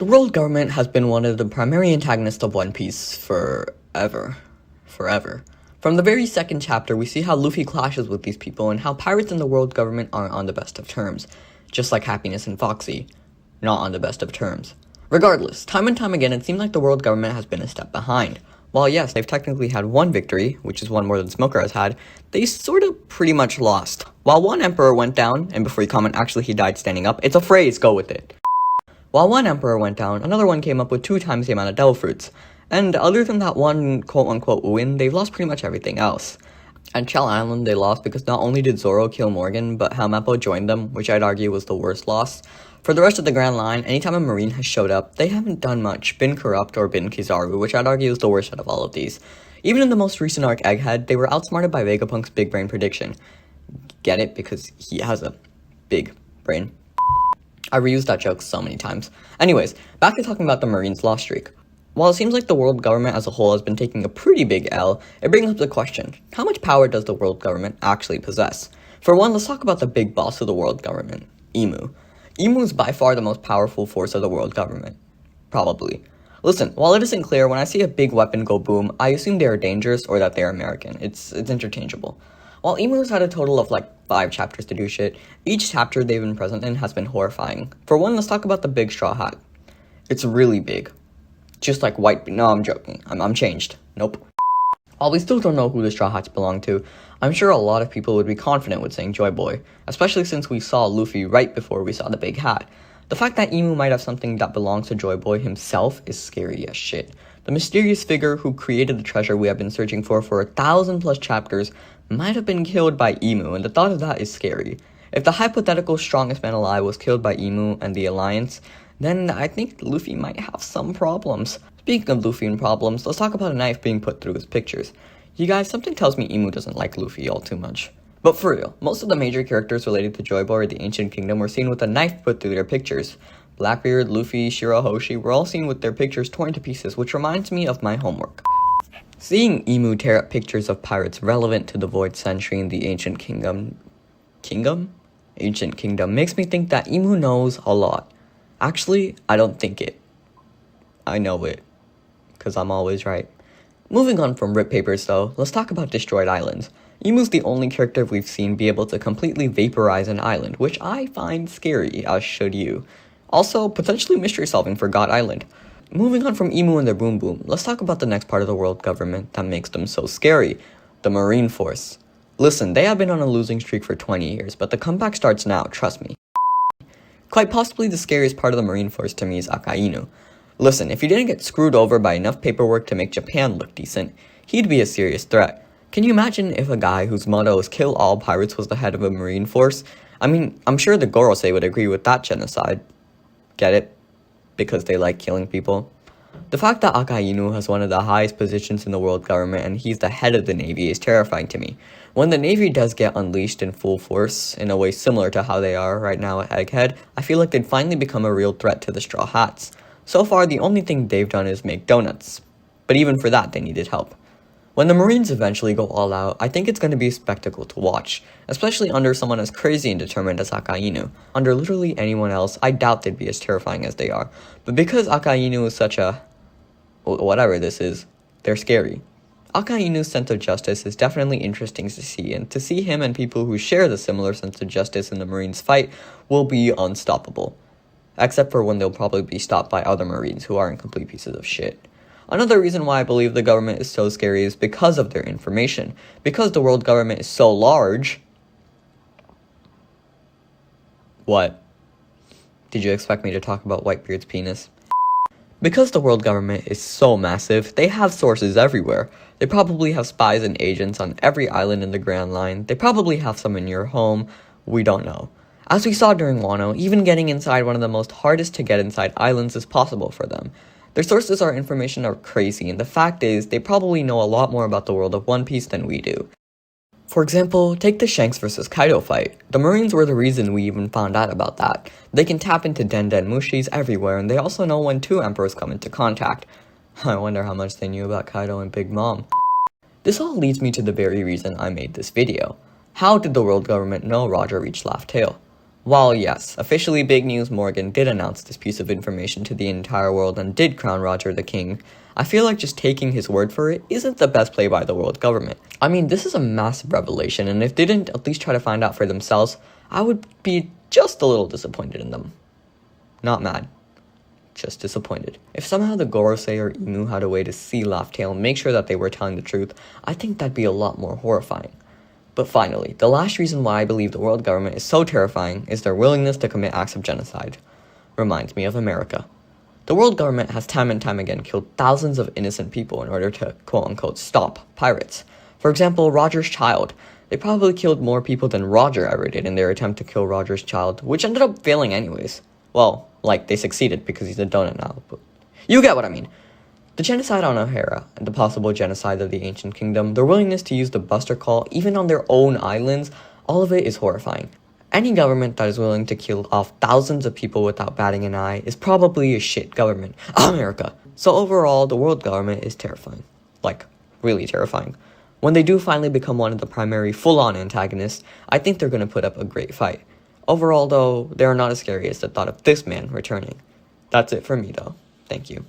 The world government has been one of the primary antagonists of One Piece forever. From the very second chapter, we see how Luffy clashes with these people and how pirates and the world government aren't on the best of terms, just like Happiness and Foxy, not on the best of terms. Regardless, time and time again, it seems like the world government has been a step behind. While yes, they've technically had one victory, which is one more than Smoker has had, they sort of pretty much lost. While one emperor went down, and before you comment, actually he died standing up, it's a phrase, go with it. While one emperor went down, another one came up with 2 times the amount of devil fruits. And other than that one quote-unquote win, they've lost pretty much everything else. At Shell Island, they lost because not only did Zoro kill Morgan, but Helmeppo joined them, which I'd argue was the worst loss. For the rest of the Grand Line, anytime a Marine has showed up, they haven't done much, been corrupt, or been Kizaru, which I'd argue is the worst out of all of these. Even in the most recent arc, Egghead, they were outsmarted by Vegapunk's big brain prediction. Get it? Because he has a big brain. I reused that joke so many times. Anyways, back to talking about the Marines' loss streak. While it seems like the world government as a whole has been taking a pretty big L, it brings up the question, how much power does the world government actually possess? For one, let's talk about the big boss of the world government, Imu. Imu is by far the most powerful force of the world government. Probably. Listen, while it isn't clear, when I see a big weapon go boom, I assume they are dangerous or that they are American. It's interchangeable. While Emu's had a total of 5 chapters to do shit, each chapter they've been present in has been horrifying. For one, let's talk about the big straw hat. It's really big. Just like white, no, I'm joking. I'm changed. Nope. While we still don't know who the straw hats belong to, I'm sure a lot of people would be confident with saying Joy Boy, especially since we saw Luffy right before we saw the big hat. The fact that Emu might have something that belongs to Joy Boy himself is scary as shit. The mysterious figure who created the treasure we have been searching for 1,000+ chapters might have been killed by Emu, and the thought of that is scary. If the hypothetical strongest man alive was killed by Emu and the Alliance, then I think Luffy might have some problems. Speaking of Luffy and problems, let's talk about a knife being put through his pictures. You guys, something tells me Emu doesn't like Luffy all too much. But for real, most of the major characters related to Joy Boy or the Ancient Kingdom were seen with a knife put through their pictures. Blackbeard, Luffy, Shirahoshi were all seen with their pictures torn to pieces, which reminds me of my homework. Seeing Emu tear up pictures of pirates relevant to the Void Century in the Ancient Kingdom makes me think that Emu knows a lot. Actually, I don't think it. I know it. Because I'm always right. Moving on from rip papers though, let's talk about destroyed islands. Emu's the only character we've seen be able to completely vaporize an island, which I find scary, as should you. Also, potentially mystery solving for God Island. Moving on from Emu and their Boom Boom, let's talk about the next part of the world government that makes them so scary, the Marine Force. Listen, they have been on a losing streak for 20 years, but the comeback starts now, trust me. Quite possibly the scariest part of the Marine Force to me is Akainu. Listen, if he didn't get screwed over by enough paperwork to make Japan look decent, he'd be a serious threat. Can you imagine if a guy whose motto is kill all pirates was the head of a Marine Force? I mean, I'm sure the Gorosei would agree with that genocide. Get it? Because they like killing people. The fact that Akainu has one of the highest positions in the world government and he's the head of the Navy is terrifying to me. When the Navy does get unleashed in full force, in a way similar to how they are right now at Egghead, I feel like they'd finally become a real threat to the Straw Hats. So far, the only thing they've done is make donuts. But even for that, they needed help. When the Marines eventually go all out, I think it's going to be a spectacle to watch, especially under someone as crazy and determined as Akainu. Under literally anyone else, I doubt they'd be as terrifying as they are. But because Akainu is such a... whatever this is, they're scary. Akainu's sense of justice is definitely interesting to see, and to see him and people who share the similar sense of justice in the Marines fight will be unstoppable. Except for when they'll probably be stopped by other Marines who aren't complete pieces of shit. Another reason why I believe the government is so scary is because of their information. Because the world government is so large... What? Did you expect me to talk about Whitebeard's penis? Because the world government is so massive, they have sources everywhere. They probably have spies and agents on every island in the Grand Line. They probably have some in your home. We don't know. As we saw during Wano, even getting inside one of the most hardest to get inside islands is possible for them. Their sources or information are crazy, and the fact is, they probably know a lot more about the world of One Piece than we do. For example, take the Shanks vs. Kaido fight. The Marines were the reason we even found out about that. They can tap into Denda and Mushis everywhere, and they also know when 2 emperors come into contact. I wonder how much they knew about Kaido and Big Mom. This all leads me to the very reason I made this video. How did the world government know Roger reached Laugh Tale? While yes, officially big news Morgan did announce this piece of information to the entire world and did crown Roger the king, I feel like just taking his word for it isn't the best play by the world government. I mean, this is a massive revelation, and if they didn't at least try to find out for themselves, I would be just a little disappointed in them. Not mad. Just disappointed. If somehow the Gorosei or Emu had a way to see Laugh-Tale and make sure that they were telling the truth, I think that'd be a lot more horrifying. But finally, the last reason why I believe the world government is so terrifying is their willingness to commit acts of genocide. Reminds me of America. The world government has time and time again killed thousands of innocent people in order to, quote-unquote, stop pirates. For example, Roger's child. They probably killed more people than Roger ever did in their attempt to kill Roger's child, which ended up failing anyways. Well, like, they succeeded because he's a donut now, but you get what I mean. The genocide on O'Hara and the possible genocide of the ancient kingdom, their willingness to use the Buster Call even on their own islands, all of it is horrifying. Any government that is willing to kill off thousands of people without batting an eye is probably a shit government. America. So overall, the world government is terrifying. Like, really terrifying. When they do finally become one of the primary full-on antagonists, I think they're going to put up a great fight. Overall, though, they are not as scary as the thought of this man returning. That's it for me, though. Thank you.